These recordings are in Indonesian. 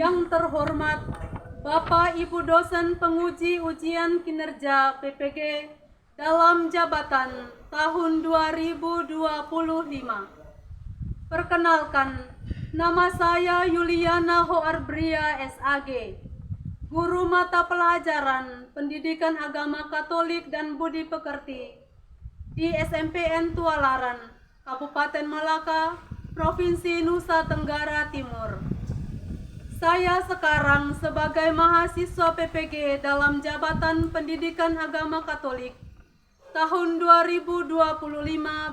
Yang terhormat Bapak Ibu dosen penguji ujian kinerja PPG dalam jabatan tahun 2025. Perkenalkan, nama saya Yuliana Hoarbria SAG, guru mata pelajaran Pendidikan Agama Katolik dan Budi Pekerti di SMPN Tualaran, Kabupaten Malaka, Provinsi Nusa Tenggara Timur. Saya sekarang sebagai mahasiswa PPG dalam Jabatan Pendidikan Agama Katolik tahun 2025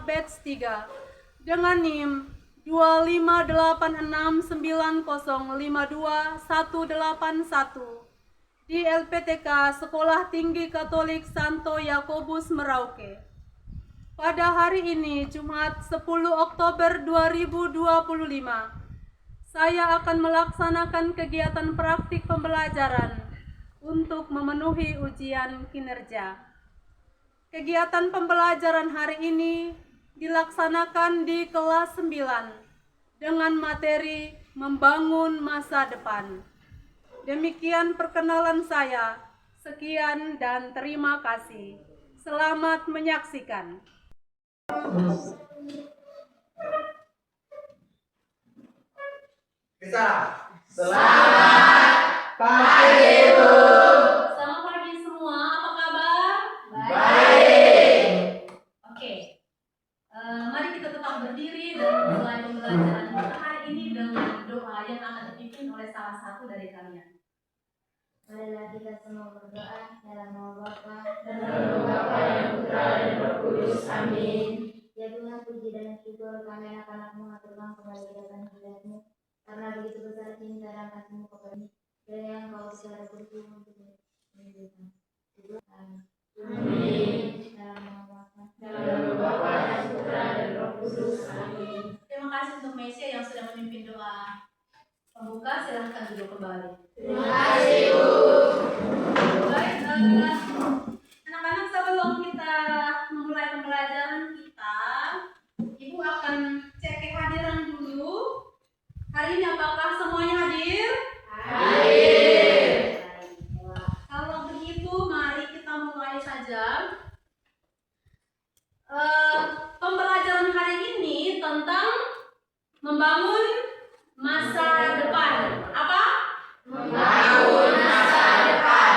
batch 3 dengan NIM 25869052181 di LPTK Sekolah Tinggi Katolik Santo Yakobus Merauke. Pada hari ini Jumat 10 Oktober 2025, saya akan melaksanakan kegiatan praktik pembelajaran untuk memenuhi ujian kinerja. Kegiatan pembelajaran hari ini dilaksanakan di kelas 9 dengan materi membangun masa depan. Demikian perkenalan saya. Sekian dan terima kasih. Selamat menyaksikan. Selamat pagi, Bu. Selamat pagi semua, apa kabar? Baik. Oke, mari kita tetap berdiri dan mulai pembelajaran kita hari ini dengan doa yang akan dipimpin oleh salah satu dari kalian. Marilah kita semua berdoa dalam nama Bapa Dan nama Bapa dan Putra dan Roh Kudus. Amin. Ya Tuhan, puji dan syukur kami anak-anakmu aturkan kembali ke dalam hadirat-Mu, karena begitu besar cinta dan kasih-Mu kepada kami, kiranya Engkau secara bersyukur untuk menunjukkan. Amin. Dalam nama Bapa Dalam nama Bapa dan Putra dan Roh Kudus. Amin. Terima kasih untuk Mesia yang sudah memimpin doa pembuka. Silahkan duduk kembali. Terima kasih, Bu. Baik, anak-anak, sebelum kita memulai pembelajaran kita, Ibu akan cek kehadiran dulu. Hari ini apakah semuanya hadir? Hadir. Kalau begitu, mari kita mulai saja. Pembelajaran hari ini tentang membangun masa depan. Apa? Membangun masa depan.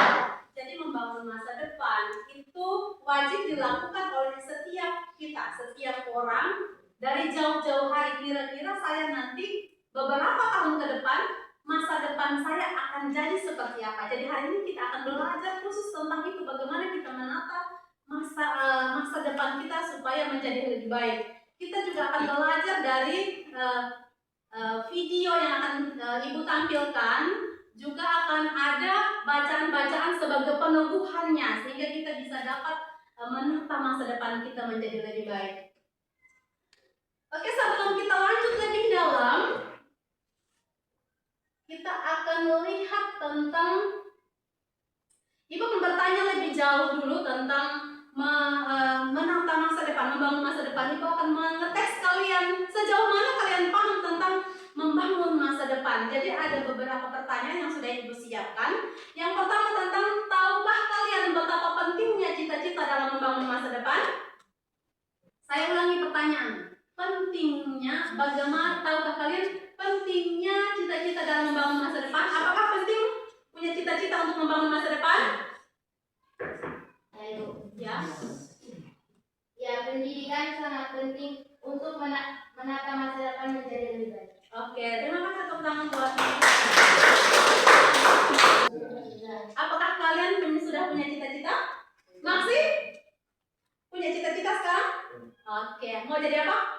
Jadi membangun masa depan itu wajib dilakukan oleh setiap kita, setiap orang. Dari jauh-jauh hari, kira-kira saya nanti beberapa tahun ke depan, masa depan saya akan jadi seperti apa. Jadi hari ini kita akan belajar khusus tentang itu, bagaimana kita menata masa depan kita supaya menjadi lebih baik. Kita juga akan belajar dari video yang akan Ibu tampilkan. Juga akan ada bacaan-bacaan sebagai peneguhannya, sehingga kita bisa dapat menata masa depan kita menjadi lebih baik. Oke, sebelum kita lanjut lebih dalam, kita akan melihat tentang, Ibu akan bertanya lebih jauh dulu tentang menata masa depan, membangun masa depan. Ibu akan mengetes kalian sejauh mana kalian paham tentang membangun masa depan. Jadi ada beberapa pertanyaan yang sudah Ibu siapkan. Yang pertama tentang, tahukah kalian betapa pentingnya cita-cita dalam membangun masa depan? Saya ulangi pertanyaan. Pentingnya, bagaimana, tahukah kalian pentingnya cita-cita dalam membangun masa depan? Apakah penting punya cita-cita untuk membangun masa depan? Ayo. Ya. Ya, pendidikan sangat penting untuk menata masa depan menjadi lebih baik. Oke, terima kasih tepuk tangan buat. Apakah kalian sudah punya cita-cita? Masih? Punya cita-cita sekarang? Oke, mau jadi apa?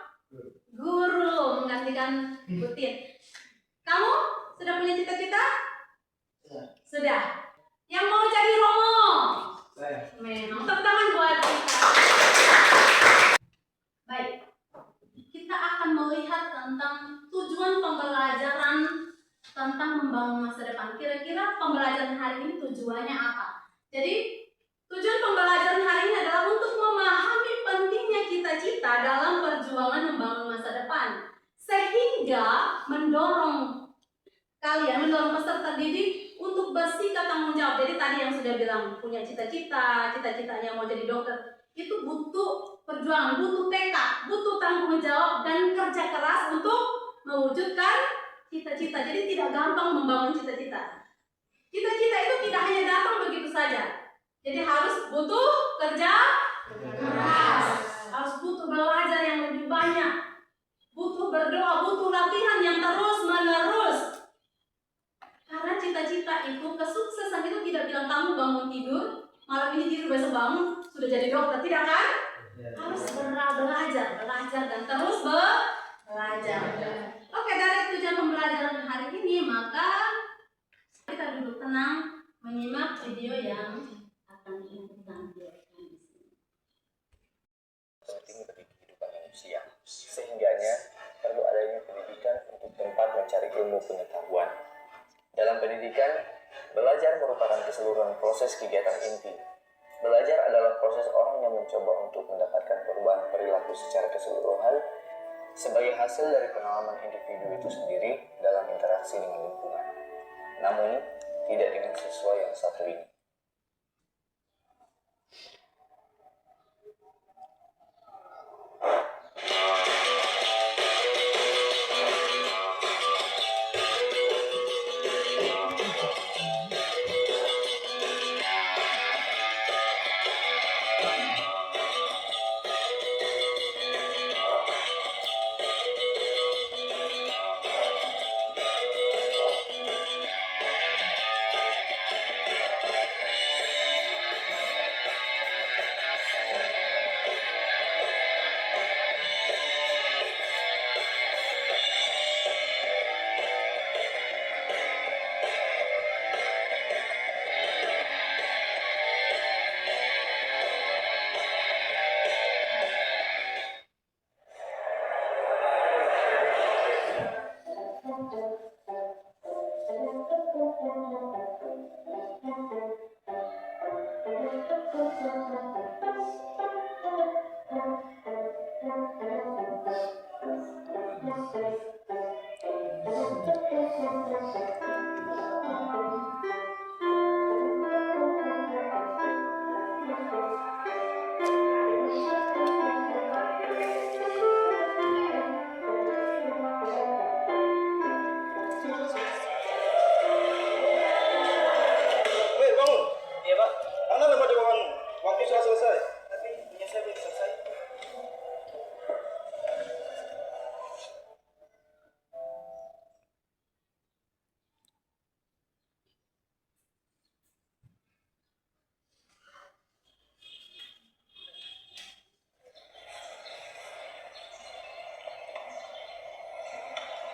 Guru, menggantikan Butin. Kamu sudah punya cita-cita? Sudah. Yang mau jadi Romo? Saya. Memang, tepuk tangan buat kita. Baik, kita akan melihat tentang tujuan pembelajaran tentang membangun masa depan. Kira-kira pembelajaran hari ini tujuannya apa? Jadi, tujuan pembelajaran hari ini adalah untuk memahami pentingnya cita-cita dalam perjuangan membangun masa depan, sehingga mendorong kalian mendorong peserta didik untuk bersikap tanggung jawab. Jadi tadi yang sudah bilang punya cita-citanya mau jadi dokter, itu butuh perjuangan, butuh tekad, butuh tanggung jawab dan kerja keras untuk mewujudkan cita-cita. Jadi tidak gampang membangun cita-cita. Cita-cita itu tidak hanya datang begitu saja. Jadi harus butuh kerja keras, harus butuh belajar yang lebih banyak, butuh berdoa, butuh latihan yang terus menerus. Karena cita-cita itu, kesuksesan itu tidak bilang kamu bangun tidur, malam ini tidur besok bangun sudah jadi dokter, tidak kan? Harus belajar dan terus belajar. Oke, dari tujuan pembelajaran hari ini, maka kita duduk tenang menyimak video yang akan kita tampilkan di sini. Penting bagi kehidupan manusia, sehingganya perlu adanya pendidikan untuk tempat mencari ilmu pengetahuan. Dalam pendidikan, belajar merupakan keseluruhan proses kegiatan inti. Belajar adalah proses orang yang mencoba untuk mendapatkan perubahan perilaku secara keseluruhan sebagai hasil dari pengalaman individu itu sendiri dalam interaksi dengan lingkungan. Namun, tidak dengan siswa yang satu ini.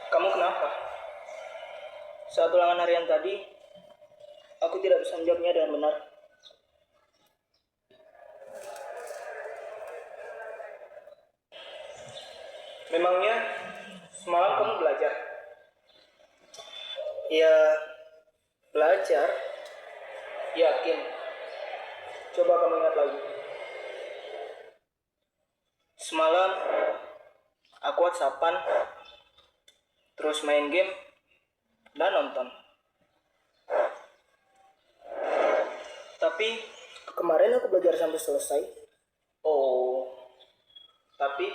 Kamu kenapa? Saat ulangan harian tadi, aku tidak bisa menjawabnya dengan benar. Memangnya semalam kamu belajar? Ya, belajar. Yakin? Coba kamu ingat lagi. Semalam aku WhatsAppan, terus main game dan nonton. Tapi kemarin aku belajar sampai selesai. Oh, tapi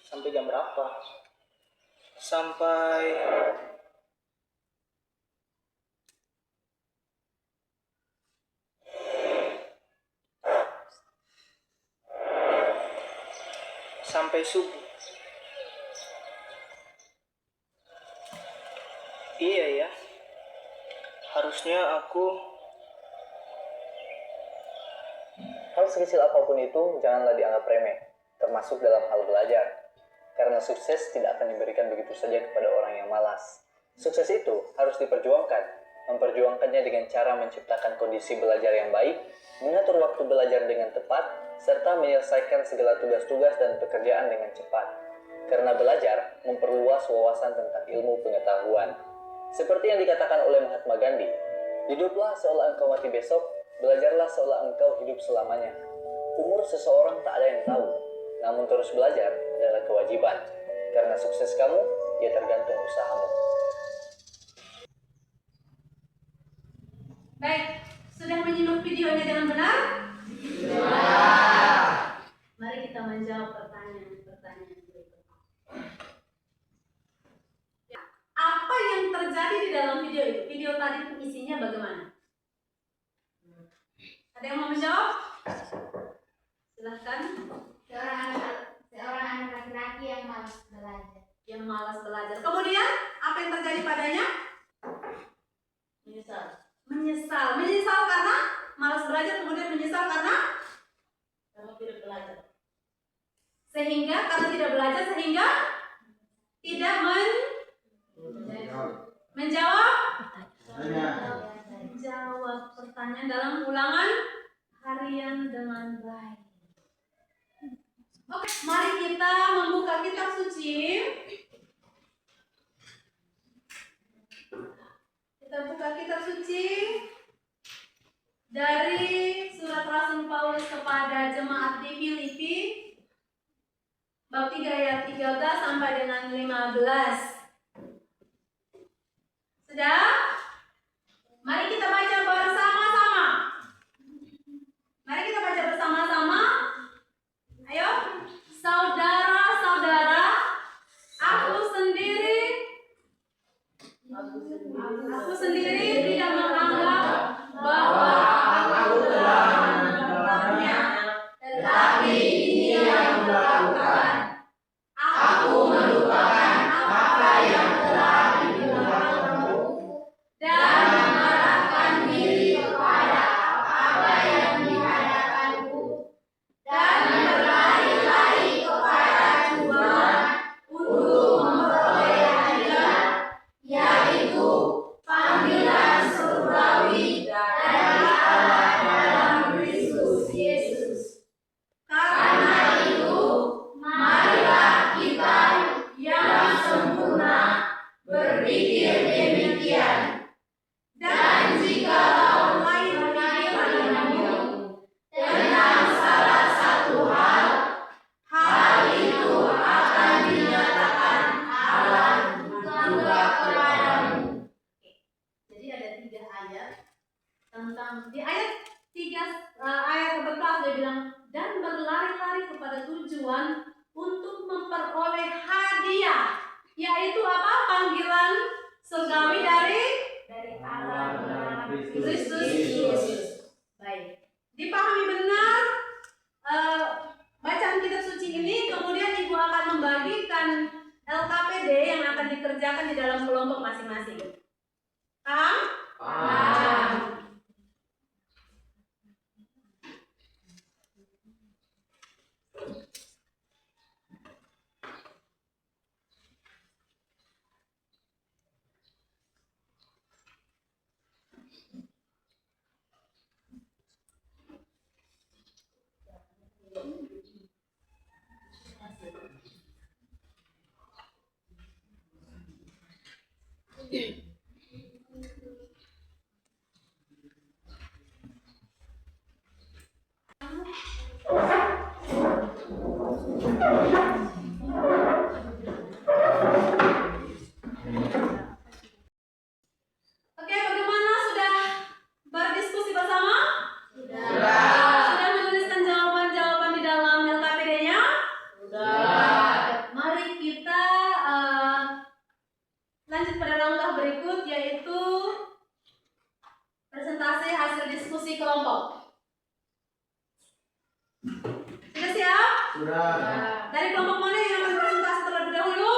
sampai jam berapa? Sampai subuh. Iya ya, harusnya aku... Hal sekecil apapun itu janganlah dianggap remeh, termasuk dalam hal belajar. Karena sukses tidak akan diberikan begitu saja kepada orang yang malas. Sukses itu harus diperjuangkan. Memperjuangkannya dengan cara menciptakan kondisi belajar yang baik, mengatur waktu belajar dengan tepat, serta menyelesaikan segala tugas-tugas dan pekerjaan dengan cepat. Karena belajar memperluas wawasan tentang ilmu pengetahuan. Seperti yang dikatakan oleh Mahatma Gandhi, hiduplah seolah engkau mati besok, belajarlah seolah engkau hidup selamanya. Umur seseorang tak ada yang tahu, namun terus belajar adalah kewajiban. Karena sukses kamu, ya tergantung usahamu. Baik, sudah menyimak videonya dengan benar? Mari kita menjawab pertanyaan-pertanyaan berikut. Ya, apa yang terjadi di dalam video itu? Video tadi isinya bagaimana? Ada yang mau menjawab? Silahkan. Seorang anak laki-laki yang malas belajar. Yang malas belajar. Kemudian apa yang terjadi padanya? Menyesal karena malas belajar, kemudian menyesal karena tidak belajar. Sehingga karena tidak belajar sehingga tidak menjawab pertanyaan dalam ulangan harian dengan baik. Oke, mari kita membuka kitab suci. Kita buka kitab suci dari surat Rasul Paulus kepada jemaat di Filipi bab 3 ayat 13 sampai dengan 15. Sudah? Mari kita baca bersama-sama. Mari kita baca bersama-sama. Ayo, saudara-saudara, aku sendiri tidak menganggap bahwa aku telah melakukannya, tetapi ini yang melakukan. Aku melupakan apa yang telah dilakukanku dan mengarahkan diri kepada apa yang dihadapanku dan berlari-lari kepada Tuhan untuk memperoleh hadiah, yaitu panggilan surgawi dari Allah dalam Kristus Yesus. Karena itu, marilah kita yang sempurna berpikir demikian. Dan jikalau lain pikiranmu tentang salah satu hal itu akan dinyatakan Allah juga kepadamu. Jadi ada 3 ayat tentang di ayat 3 ayat ke-11 dia bilang dan berlari-lari kepada tujuan untuk memperoleh hadiah, yaitu apa? Panggilan surgawi dari Allah dalam Kristus Yesus. Baik, dipahami benar bacaan kitab suci ini. Kemudian ibu akan membagikan LKPD yang akan dikerjakan di dalam kelompok masing-masing. Paham? Paham. Oke, bagaimana? Sudah berdiskusi bersama? Sudah menuliskan jawaban-jawaban di dalam LKPD-nya? Mari kita lanjut pada langkah berikut, yaitu presentasi hasil diskusi kelompok. Sudah siap? Sudah. Dari kelompok mana yang akan presentasi terlebih dahulu?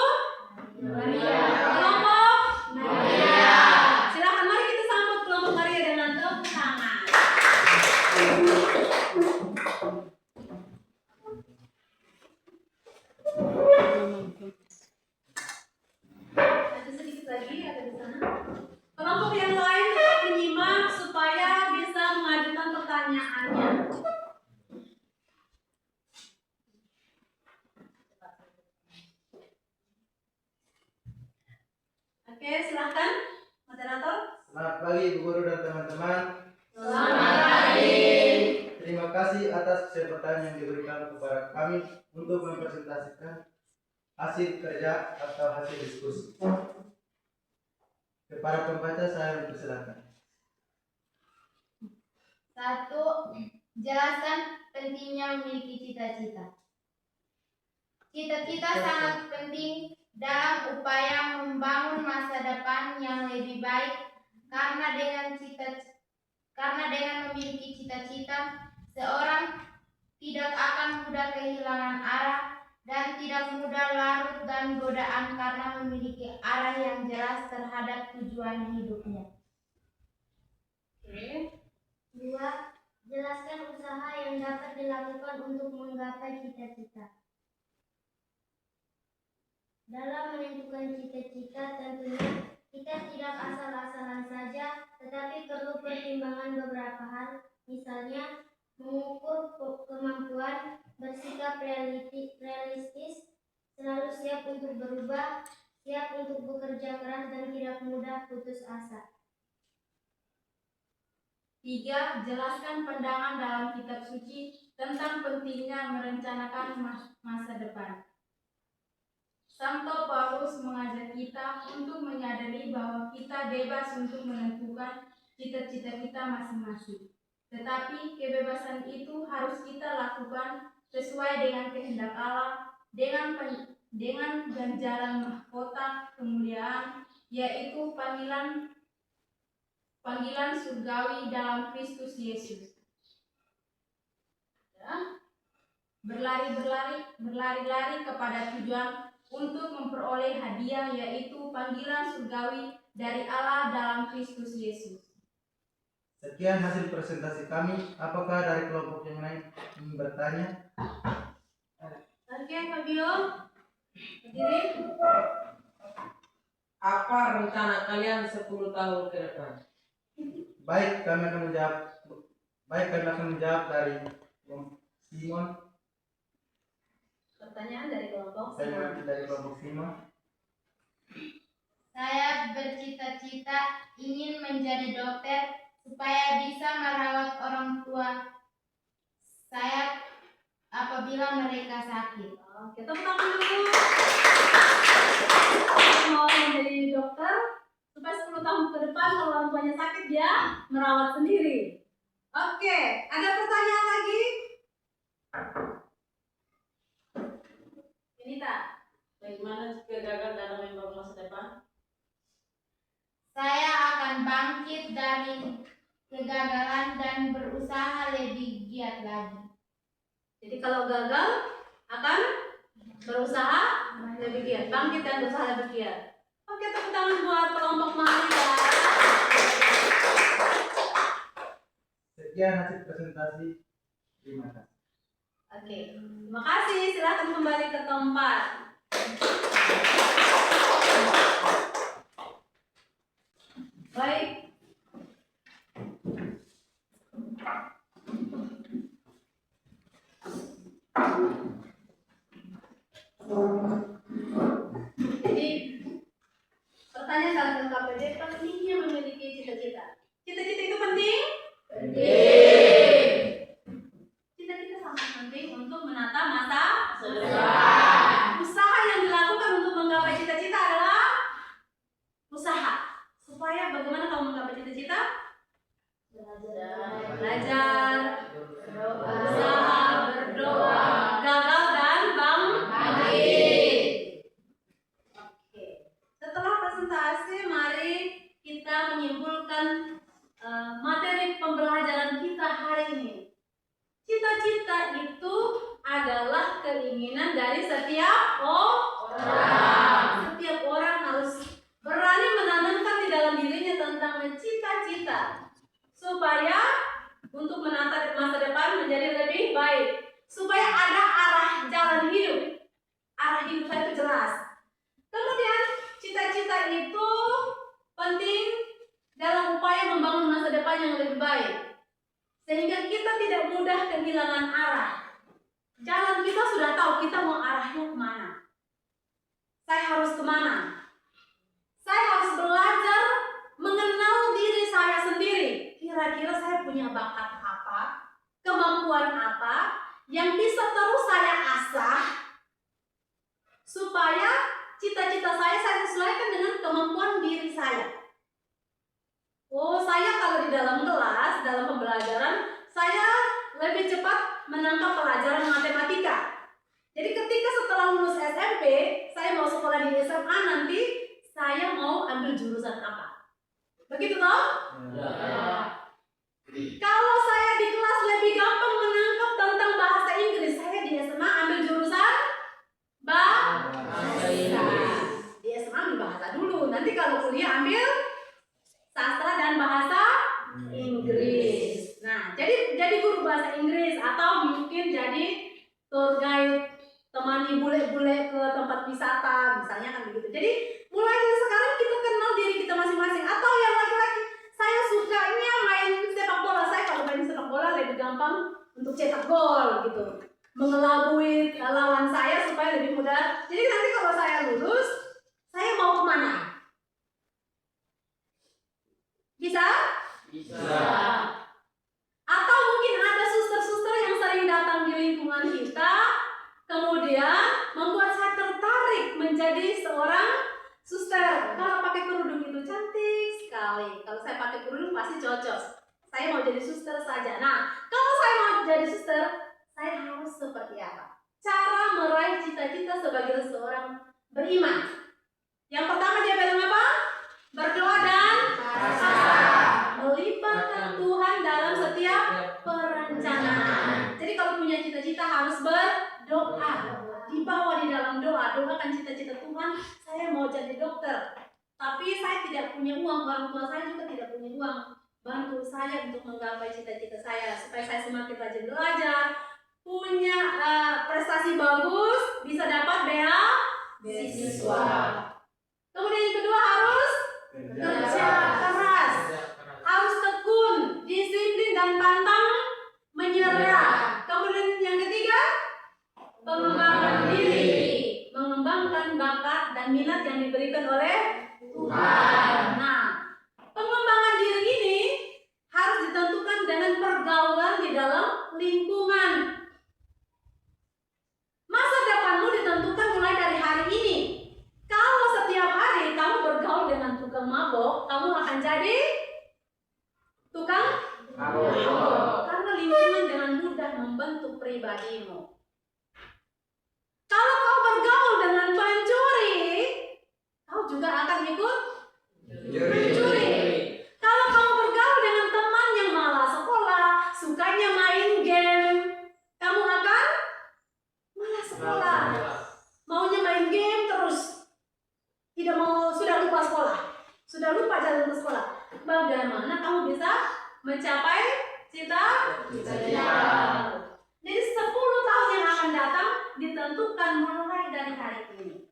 Kelompok Maria. Silakan, mari kita sambut kelompok Maria dengan tepuk tangan. Ada sedikit lagi, ada di sana. Kelompok yang lain tetap menyimak supaya bisa mengajukan pertanyaannya. Oke, silakan moderator. Selamat pagi Bu Guru dan teman-teman. Selamat pagi. Terima kasih atas kesempatan yang diberikan kepada kami untuk mempresentasikan hasil kerja atau hasil diskusi. Kepada pembaca saya mempersilahkan. Satu, jelaskan pentingnya memiliki cita-cita. Cita-cita sangat penting dalam upaya membangun masa depan yang lebih baik karena dengan memiliki cita-cita, seorang tidak akan mudah kehilangan arah dan tidak mudah larut dan godaan karena memiliki arah yang jelas terhadap tujuan hidupnya. Oke. 2. Jelaskan usaha yang dapat dilakukan untuk menggapai cita-cita. Dalam menentukan cita-cita, tentunya kita tidak asal-asalan saja, tetapi perlu pertimbangan beberapa hal, misalnya mengukur kemampuan, bersikap realistis, selalu siap untuk berubah, siap untuk bekerja keras dan tidak mudah putus asa. 3. Jelaskan pandangan dalam kitab suci tentang pentingnya merencanakan masa depan. Santo Paulus mengajak kita untuk menyadari bahwa kita bebas untuk menentukan cita-cita kita masing-masing. Tetapi kebebasan itu harus kita lakukan sesuai dengan kehendak Allah, dengan ganjaran mahkota kemuliaan, yaitu panggilan surgawi dalam Kristus Yesus. Ya. Berlari-lari kepada tujuan untuk memperoleh hadiah, yaitu panggilan surgawi dari Allah dalam Kristus Yesus. Sekian hasil presentasi kami. Apakah dari kelompok yang lain ingin bertanya? Oke, Fabio. Berdiri. Apa rencana kalian 10 tahun ke depan? Baik, kami akan menjawab dari Simon. Pertanyaan dari kelompok Simon. Saya bercita-cita ingin menjadi dokter supaya bisa merawat orang tua saya apabila mereka sakit. Oke, tepuk tangan dulu. Mau menjadi dokter supaya 10 tahun ke depan kalau orang tuanya sakit dia merawat sendiri. Oke, ada pertanyaan lagi? Benita, Bagaimana jika gagal dalam membangun masa depan? Saya akan bangkit dari kegagalan dan berusaha lebih giat lagi. jadi kalau gagal akan berusaha lebih giat, bangkit dan berusaha lebih giat. Oke, tepuk tangan buat kelompok Maria. Sekian hasil presentasi. Terima kasih. Oke, terima kasih. Silakan kembali ke tempat. Baik. Jadi pertanyaan dalam KPD, pentingnya memiliki cita-cita. Cita-cita itu penting? Penting. Cita-cita sangat penting untuk menata masa depan. Usaha yang dilakukan untuk menggapai cita-cita adalah usaha. Supaya bagaimana kamu menggapai cita-cita? Belajar, usaha, berdoa, gagal dan bangkit. Oke. Setelah presentasi, mari kita menyimpulkan materi pembelajaran kita hari ini. Cita-cita itu adalah keinginan dari setiap orang. Setiap orang harus berani menanamkan di dalam dirinya tentang cita-cita supaya untuk menata masa depan menjadi lebih baik, supaya ada arah jalan hidup. Arah hidup saya itu jelas. Kemudian cita-cita itu penting dalam upaya membangun masa depan yang lebih baik, sehingga kita tidak mudah kehilangan arah. Jalan kita sudah tahu kita mau arahnya kemana. Saya harus kemana? Saya harus belajar mengenal diri saya sendiri. Kira-kira saya punya bakat apa, kemampuan apa yang bisa terus saya asah supaya cita-cita saya sesuaikan dengan kemampuan diri saya. Oh, saya kalau di dalam kelas, dalam pembelajaran, lebih cepat menangkap pelajaran matematika. Jadi ketika setelah lulus SMP, saya mau sekolah di SMA nanti, saya mau ambil jurusan apa? Begitu toh? Kalau saya di kelas lebih gampang menangkap tentang bahasa Inggris, saya di SMA ambil jurusan bahasa. Di SMA ambil bahasa dulu, nanti kalau kuliah ambil sastra dan bahasa Inggris. Nah, jadi guru bahasa Inggris atau mungkin jadi tour guide, temani bule-bule ke tempat wisata, misalnya kan begitu. Jadi mulai dari sekarang kita kenal diri kita masing-masing. Atau yang laki-laki, saya sukanya main sepak bola. Saya kalau main sepak bola lebih gampang untuk cetak gol gitu, mengelabui lawan saya supaya lebih mudah. Jadi nanti kalau saya lulus, saya mau kemana? Bisa? Atau mungkin ada suster-suster yang sering datang di lingkungan kita, kemudian membuat saya tertarik menjadi seorang suster. Kalau pakai kerudung itu cantik sekali. Kalau saya pakai kerudung pasti cocok. Saya mau jadi suster saja. Nah, kalau saya mau jadi suster, saya harus seperti apa? Cara meraih cita-cita sebagai seorang beriman. Yang pertama dia bilang apa? Berdoa dan melibatkan Tuhan dalam setiap perencanaan. Jadi kalau punya cita-cita harus berdoa. Dibawa di dalam doa. Doakan cita-cita Tuhan, saya mau jadi dokter. Tapi saya tidak punya uang, orang tua saya juga tidak punya uang. Bantu saya untuk menggapai cita-cita saya supaya saya semakin rajin belajar, punya prestasi bagus, bisa dapat beasiswa. Kemudian yang kedua harus kerja keras, harus tekun, disiplin dan pantang menyerah. Kemudian yang ketiga, pengembangan diri, mengembangkan bakat dan minat yang diberikan oleh Tuhan. Nah, pengembangan diri ini harus ditentukan dengan pergaulan di dalam lingkungan. Masa depanmu ditentukan mulai dari hari ini. Kalau setiap hari kamu bergaul dengan tukang mabok, kamu akan jadi tukang mabok. Karena lingkungan dengan mudah membentuk pribadimu. Kalau kau bergaul dengan pencuri, kau juga akan ikut mencuri. Kalau kamu bergaul dengan teman yang malas sekolah, sukanya main game, kamu akan malas sekolah. Maunya main game terus, tidak mau, sudah lupa sekolah, sudah lupa jalan ke sekolah. Bagaimana kamu bisa mencapai cita-cita? Jadi 10 tahun yang akan datang ditentukan mulai dari hari ini.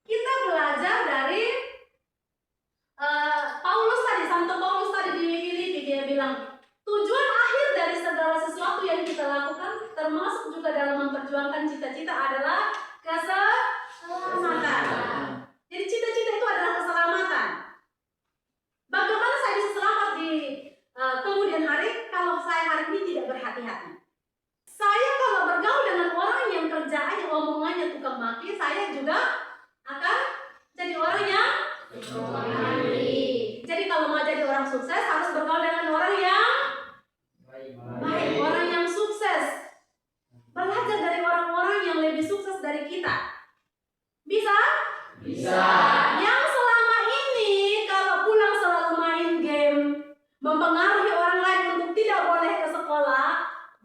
Kita belajar dari Santo Paulus tadi di Filipi, dia bilang tujuan akhir dari segala sesuatu yang kita lakukan, termasuk juga dalam memperjuangkan cita-cita, adalah keselamatan. Jadi cita-cita itu adalah keselamatan. Bagaimana saya bisa selamat di kemudian hari kalau saya hari ini tidak berhati-hati? Saya kalau bergaul dengan orang yang kerjaannya omongannya tukang maki, saya juga akan jadi orang yang maki. Jadi kalau mau jadi orang sukses harus bergaul dengan orang yang baik, orang yang sukses. Belajar dari orang-orang yang lebih sukses dari kita. Bisa? Bisa. Yang selama ini kalau pulang selalu main game, mempengaruhi orang lain untuk tidak boleh ke sekolah,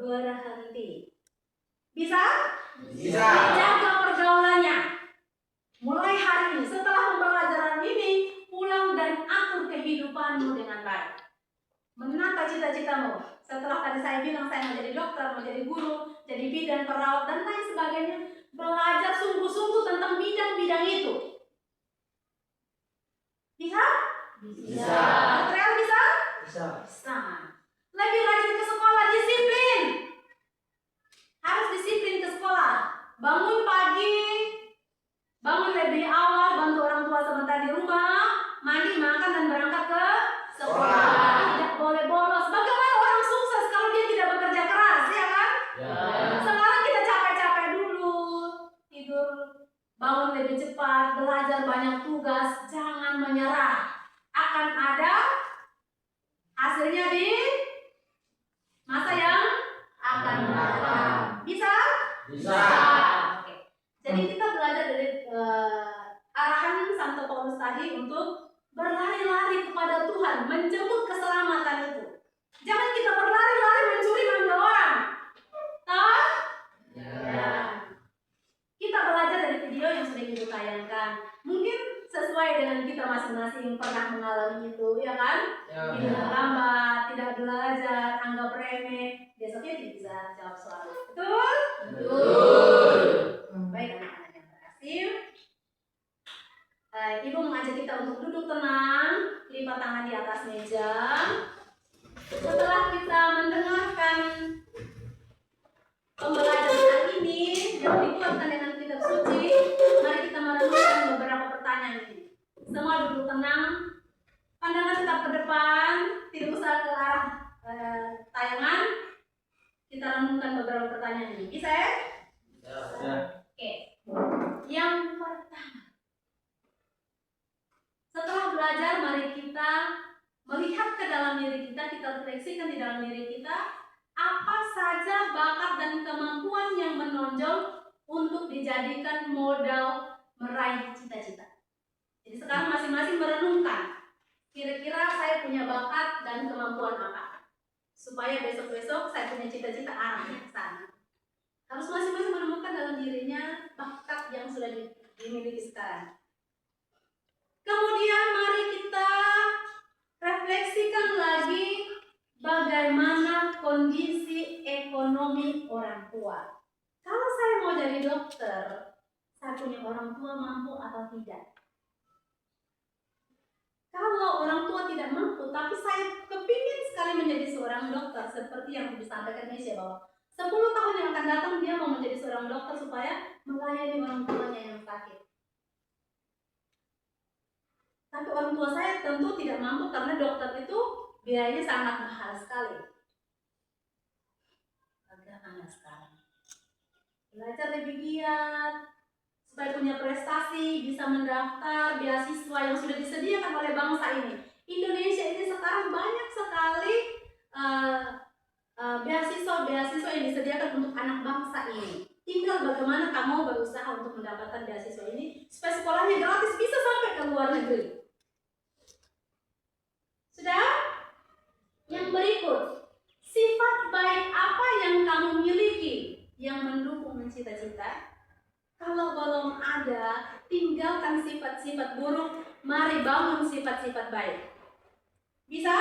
berhenti. Bisa? Bisa. Jaga pergaulannya. Mulai hari ini, setelah pembelajaran ini, pulang dan atur kehidupanmu dengan baik. Menata cita-citamu. Setelah tadi saya bilang saya mau jadi dokter, mau jadi guru, jadi bidan, perawat, dan lain sebagainya. Belajar sungguh-sungguh tentang bidang-bidang itu. Bisa? Bisa. Material bisa? Bisa. Bisa. Lebih rajin ke sekolah, disiplin. Harus disiplin ke sekolah. Bangun pagi, bangun lebih awal, bantu orang tua sebentar di rumah, mandi, makan, dan berangkat ke sekolah. Tidak boleh bolos. Bagaimana orang sukses kalau dia tidak bekerja keras, ya kan? Ya. Sekarang kita capek-capek dulu, tidur, bangun lebih cepat, belajar banyak tugas, jangan menyerah. Akan ada hasilnya di masa yang akan Bisa. Oke. Jadi kita belajar dari arahan Santo Paulus tadi untuk berlari-lari kepada Tuhan, menjemput keselamatan itu. Jangan kita berlari-lari mencuri mangga orang. Toh? Ya. Kita belajar dari video yang sudah kita tayangkan. Mungkin sesuai dengan kita masing-masing pernah mengalami itu, ya kan? Tidak terlambat, tidak belajar, anggap remeh. Besoknya tidak bisa jawab soal. Betul? Betul. Baik anak-anak yang terkasih. Ibu mengajak kita untuk duduk tenang, lipat tangan di atas meja. Setelah kita mendengarkan pembelajaran hari ini yang dikuatkan dengan kitab suci, mari kita merenungkan beberapa pertanyaan ini. Semua duduk tenang, pandangan tetap ke depan, tidak usah ke arah tayangan. Kita renungkan beberapa pertanyaan ini. Bisa ya? Ya. Oke. Yang pertama, setelah belajar, mari kita melihat ke dalam diri kita refleksikan di dalam diri kita, apa saja bakat dan kemampuan yang menonjol untuk dijadikan modal meraih cita-cita. Jadi sekarang masing-masing merenungkan, kira-kira saya punya bakat dan kemampuan apa, supaya besok-besok saya punya cita-cita arahnya ke sana. Harus masing-masing menemukan dalam dirinya bakat yang sudah dimiliki sekarang. Kemudian mari kita refleksikan lagi bagaimana kondisi ekonomi orang tua. Kalau saya mau jadi dokter, saya punya orang tua mampu atau tidak? Kalau orang tua tidak mampu, tapi saya kepingin sekali menjadi seorang dokter, seperti yang disampaikan Mesya bahwa 10 tahun yang akan datang dia mau menjadi seorang dokter supaya melayani orang tuanya yang sakit. Tapi orang tua saya tentu tidak mampu karena dokter itu biayanya sangat mahal sekali. Bagaimana sekarang? Belajar lebih giat supaya punya prestasi, bisa mendaftar beasiswa yang sudah disediakan oleh bangsa ini. Indonesia ini sekarang banyak sekali beasiswa yang disediakan untuk anak bangsa ini. Tinggal bagaimana kamu berusaha untuk mendapatkan beasiswa ini supaya sekolahnya gratis, bisa sampai ke luar negeri. Sudah? Yang berikut, sifat baik apa yang kamu miliki yang mendukung cita-cita? Kalau belum ada, tinggalkan sifat-sifat buruk, mari bangun sifat-sifat baik. Bisa?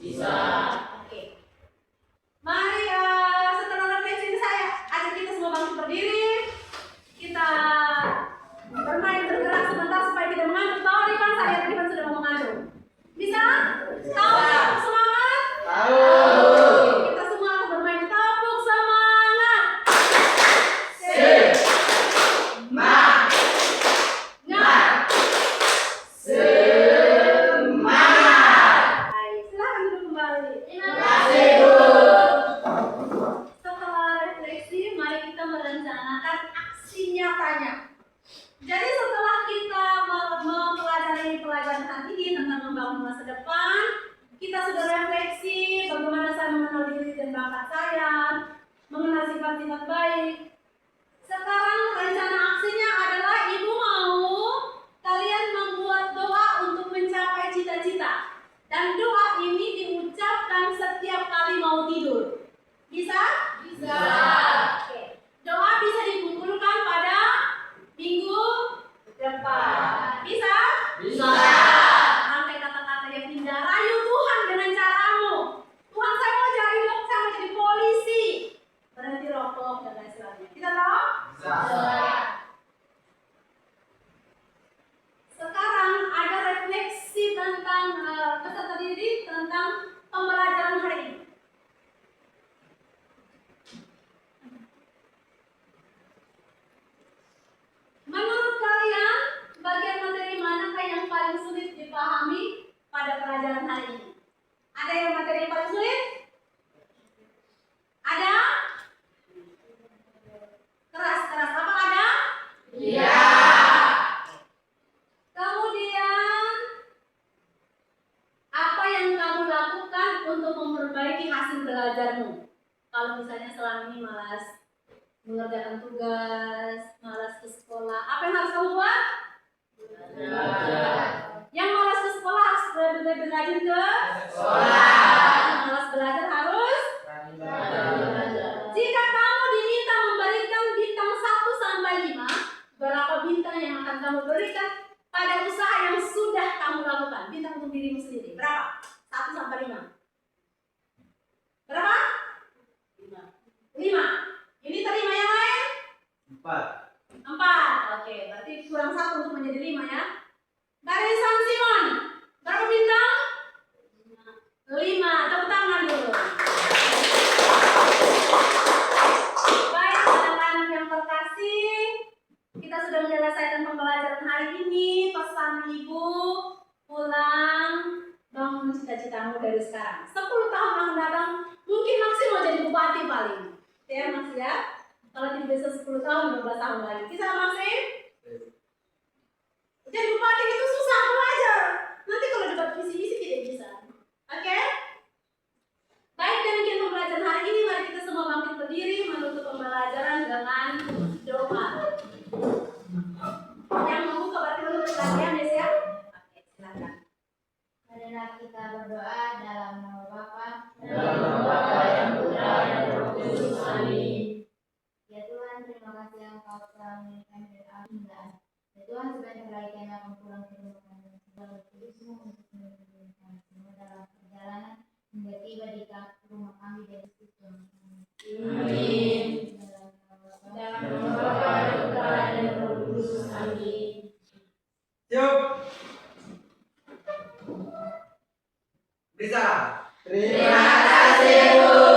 Bisa. Oke. Mari setelah refleksi ini saya ajak kita semua bangkit berdiri. Kita bergerak sebentar supaya tidak mengantuk. Tahu Rifan, saya Rifan sudah mau mengantuk. Bisa? Tahu? Semangat? Tahu. Kita semua akan bermain tepuk semangat. Baik, silakan duduk kembali. Setelah refleksi, mari kita merencanakan aksi nyatanya. Jadi setelah kita mempelajari pelajaran hari ini tentang membangun masa depan, kita sudah refleksi bagaimana saya mengenal diri dan bakat saya, mengenal sifat-sifat baik. Sekarang rencana aksinya adalah ibu mau kalian membuat doa untuk mencapai cita-cita. Dan doa ini diucapkan setiap kali mau tidur. Bisa? Bisa. Oke. Doa bisa dikumpulkan pada minggu depan. Bisa? Bisa. Rangkai kata-kata yang indah. Rayu Tuhan dengan caramu. Tuhan, saya mau jadi dokter, saya mau jadi polisi. Berhenti rokok dan lain sebagainya. Kita tahu? Bisa. Sekarang ada refleksi tentang peserta didik tentang pembelajaran hari ini. Menurut kalian, bagian materi manakah yang paling sulit dipahami pada pelajaran hari ini? Ada yang materi yang paling sulit? Ada? Keras-keras apa ada? Iya. Kemudian, apa yang kamu lakukan untuk memperbaiki hasil belajarmu? Kalau misalnya selama ini malas mengerjakan tugas, malas ke sekolah. Apa yang harus kamu buat? Belajar. Yang malas ke sekolah harus lebih rajin ke Sekolah. Yang malas belajar harus. Belajar. Jika kamu diminta memberikan bintang 1 sampai 5, berapa bintang yang akan kamu berikan pada usaha yang sudah kamu lakukan? Bintang untuk dirimu sendiri. Berapa? 1 sampai 5. Berapa? 5. Ini terima yang lain? 4. 4. Oke, berarti kurang 1 untuk menjadi 5 ya. Dari San Simon, berapa bintang? 5. Tepuk tangan dulu. Baik, anak-anak yang terkasih, kita sudah menyelesaikan pembelajaran hari ini. Pesan ibu, pulang, bangun cita-citamu dari sekarang. 10 tahun akan datang, mungkin Maksi mau jadi bupati paling. Ya Maksi ya. Kalau tidak bisa 10 tahun, 15 tahun lagi. Bisa Maksi? Jadi bupati itu susah belajar. Nanti kalau dapat visi-visi tidak bisa. Oke? Baik, demikian pembelajaran hari ini. Mari kita semua bangkit berdiri menutup pembelajaran dengan doa. Yang membuka berarti menutup latihan ya. Oke, silakan. Marilah kita berdoa dalam nama Bapa Dalam nama Bapa yang Putra dan Roh Kudus. Amin. Ya Tuhan, terima kasih Engkau telah memberikan keadaan. Ya Tuhan, sebentar lagi kami akan pulang ke rumah kami. Segala kudusmu untuk menemani kami semua dalam perjalanan hingga tiba di rumah kami dari Tuhan. Amin. Dalam nama Bapa Dalam Dalam nama nama Bapa yang Putra dan Roh Kudus. Amin. Siap. Bisa. Terima kasih, Bu.